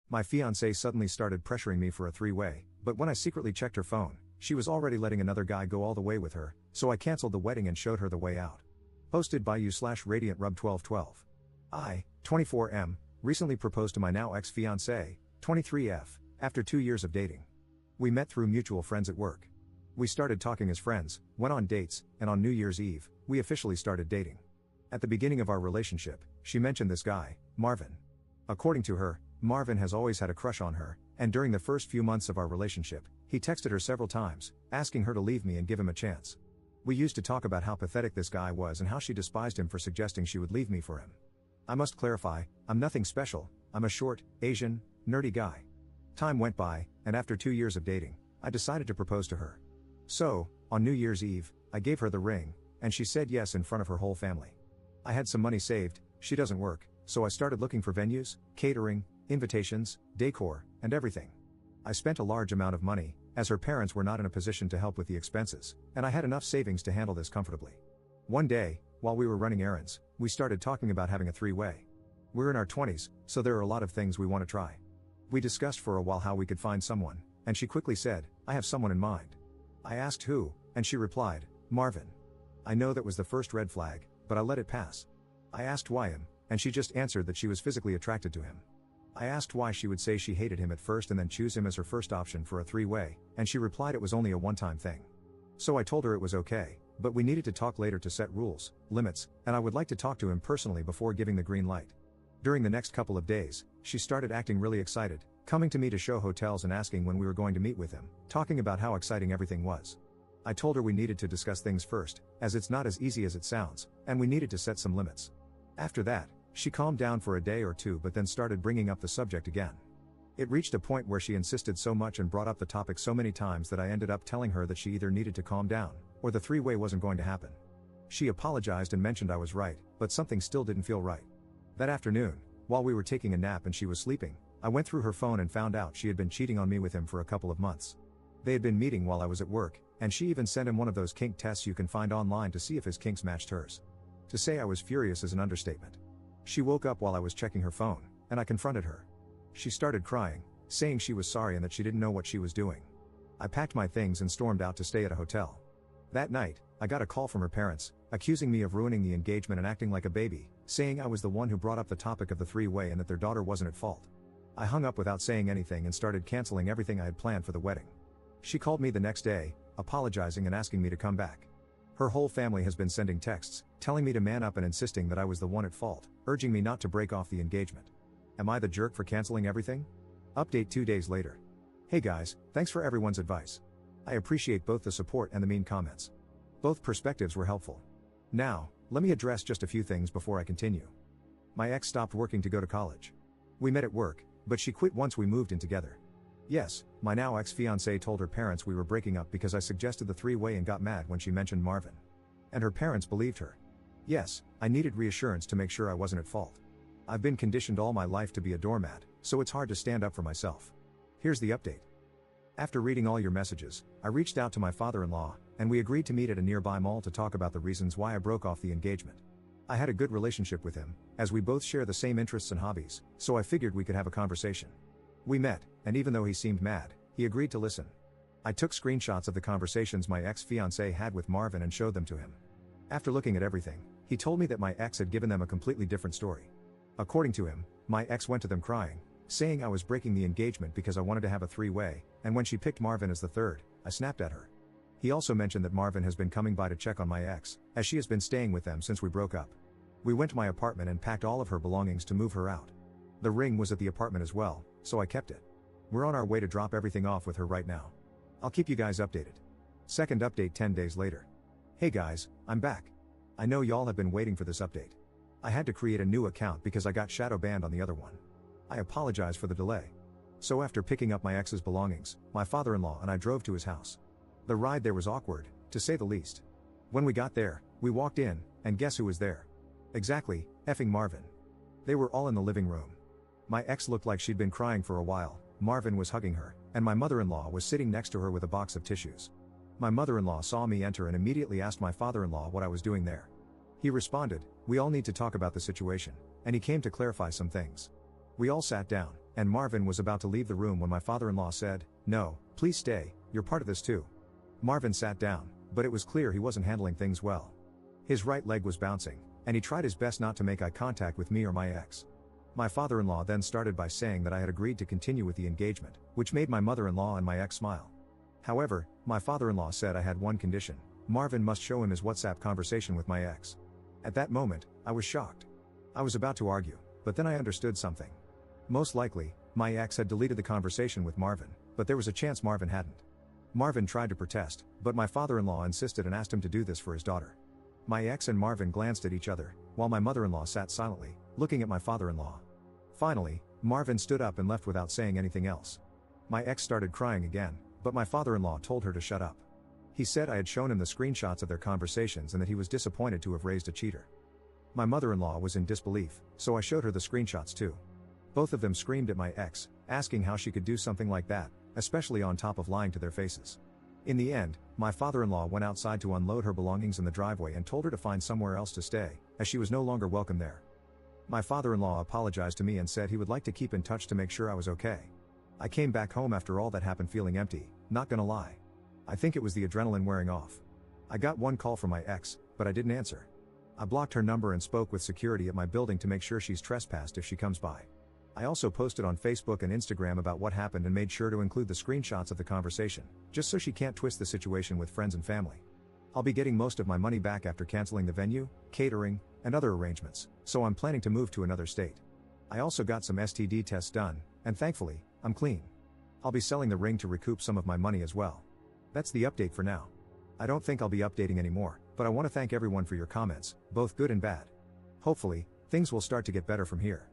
My fiancée suddenly started pressuring me for a three-way, but when I secretly checked her phone, she was already letting another guy go all the way with her, so I cancelled the wedding and showed her the way out. Posted by you/RadiantRub1212. I, 24M, recently proposed to my now ex-fiancée, 23F, after 2 years of dating. We met through mutual friends at work. We started talking as friends, went on dates, and on New Year's Eve, we officially started dating. At the beginning of our relationship, she mentioned this guy, Marvin. According to her, Marvin has always had a crush on her, and during the first few months of our relationship, he texted her several times, asking her to leave me and give him a chance. We used to talk about how pathetic this guy was and how she despised him for suggesting she would leave me for him. I must clarify, I'm nothing special, I'm a short, Asian, nerdy guy. Time went by, and after 2 years of dating, I decided to propose to her. So, on New Year's Eve, I gave her the ring, and she said yes in front of her whole family. I had some money saved, she doesn't work, so I started looking for venues, catering, invitations, decor, and everything. I spent a large amount of money, as her parents were not in a position to help with the expenses, and I had enough savings to handle this comfortably. One day, while we were running errands, we started talking about having a three-way. We're in our 20s, so there are a lot of things we want to try. We discussed for a while how we could find someone, and she quickly said, I have someone in mind. I asked who, and she replied, Marvin. I know that was the first red flag, but I let it pass. I asked why him, and she just answered that she was physically attracted to him. I asked why she would say she hated him at first and then choose him as her first option for a three-way, and she replied it was only a one-time thing. So I told her it was okay, but we needed to talk later to set rules, limits, and I would like to talk to him personally before giving the green light. During the next couple of days, she started acting really excited, coming to me to show hotels and asking when we were going to meet with him, talking about how exciting everything was. I told her we needed to discuss things first, as it's not as easy as it sounds, and we needed to set some limits. After that, she calmed down for a day or two but then started bringing up the subject again. It reached a point where she insisted so much and brought up the topic so many times that I ended up telling her that she either needed to calm down, or the three-way wasn't going to happen. She apologized and mentioned I was right, but something still didn't feel right. That afternoon, while we were taking a nap and she was sleeping, I went through her phone and found out she had been cheating on me with him for a couple of months. They had been meeting while I was at work, and she even sent him one of those kink tests you can find online to see if his kinks matched hers. To say I was furious is an understatement. She woke up while I was checking her phone, and I confronted her. She started crying, saying she was sorry and that she didn't know what she was doing. I packed my things and stormed out to stay at a hotel. That night, I got a call from her parents, accusing me of ruining the engagement and acting like a baby, saying I was the one who brought up the topic of the three-way and that their daughter wasn't at fault. I hung up without saying anything and started canceling everything I had planned for the wedding. She called me the next day, apologizing and asking me to come back. Her whole family has been sending texts, telling me to man up and insisting that I was the one at fault, urging me not to break off the engagement. Am I the jerk for canceling everything? Update 2 days later. Hey guys, thanks for everyone's advice. I appreciate both the support and the mean comments. Both perspectives were helpful. Now, let me address just a few things before I continue. My ex stopped working to go to college. We met at work, but she quit once we moved in together. Yes, my now ex-fiancée told her parents we were breaking up because I suggested the three-way and got mad when she mentioned Marvin. And her parents believed her. Yes, I needed reassurance to make sure I wasn't at fault. I've been conditioned all my life to be a doormat, so it's hard to stand up for myself. Here's the update. After reading all your messages, I reached out to my father-in-law, and we agreed to meet at a nearby mall to talk about the reasons why I broke off the engagement. I had a good relationship with him, as we both share the same interests and hobbies, so I figured we could have a conversation. We met, and even though he seemed mad, he agreed to listen. I took screenshots of the conversations my ex-fiancée had with Marvin and showed them to him. After looking at everything, he told me that my ex had given them a completely different story. According to him, my ex went to them crying, saying I was breaking the engagement because I wanted to have a three-way, and when she picked Marvin as the third, I snapped at her. He also mentioned that Marvin has been coming by to check on my ex, as she has been staying with them since we broke up. We went to my apartment and packed all of her belongings to move her out. The ring was at the apartment as well, so I kept it. We're on our way to drop everything off with her right now. I'll keep you guys updated. Second update 10 days later. Hey guys, I'm back. I know y'all have been waiting for this update. I had to create a new account because I got shadow banned on the other one. I apologize for the delay. So after picking up my ex's belongings, my father-in-law and I drove to his house. The ride there was awkward, to say the least. When we got there, we walked in, and guess who was there? Exactly, effing Marvin. They were all in the living room. My ex looked like she'd been crying for a while, Marvin was hugging her, and my mother-in-law was sitting next to her with a box of tissues. My mother-in-law saw me enter and immediately asked my father-in-law what I was doing there. He responded, "We all need to talk about the situation," and he came to clarify some things. We all sat down, and Marvin was about to leave the room when my father-in-law said, "No, please stay, you're part of this too." Marvin sat down, but it was clear he wasn't handling things well. His right leg was bouncing, and he tried his best not to make eye contact with me or my ex. My father-in-law then started by saying that I had agreed to continue with the engagement, which made my mother-in-law and my ex smile. However, my father-in-law said I had one condition: Marvin must show him his WhatsApp conversation with my ex. At that moment, I was shocked. I was about to argue, but then I understood something. Most likely, my ex had deleted the conversation with Marvin, but there was a chance Marvin hadn't. Marvin tried to protest, but my father-in-law insisted and asked him to do this for his daughter. My ex and Marvin glanced at each other, while my mother-in-law sat silently, looking at my father-in-law. Finally, Marvin stood up and left without saying anything else. My ex started crying again, but my father-in-law told her to shut up. He said I had shown him the screenshots of their conversations and that he was disappointed to have raised a cheater. My mother-in-law was in disbelief, so I showed her the screenshots too. Both of them screamed at my ex, asking how she could do something like that, especially on top of lying to their faces. In the end, my father-in-law went outside to unload her belongings in the driveway and told her to find somewhere else to stay, as she was no longer welcome there. My father-in-law apologized to me and said he would like to keep in touch to make sure I was okay. I came back home after all that happened feeling empty, not gonna lie. I think it was the adrenaline wearing off. I got one call from my ex, but I didn't answer. I blocked her number and spoke with security at my building to make sure she's trespassed if she comes by. I also posted on Facebook and Instagram about what happened and made sure to include the screenshots of the conversation, just so she can't twist the situation with friends and family. I'll be getting most of my money back after canceling the venue, catering, and other arrangements, so I'm planning to move to another state. I also got some STD tests done, and thankfully, I'm clean. I'll be selling the ring to recoup some of my money as well. That's the update for now. I don't think I'll be updating anymore, but I want to thank everyone for your comments, both good and bad. Hopefully, things will start to get better from here.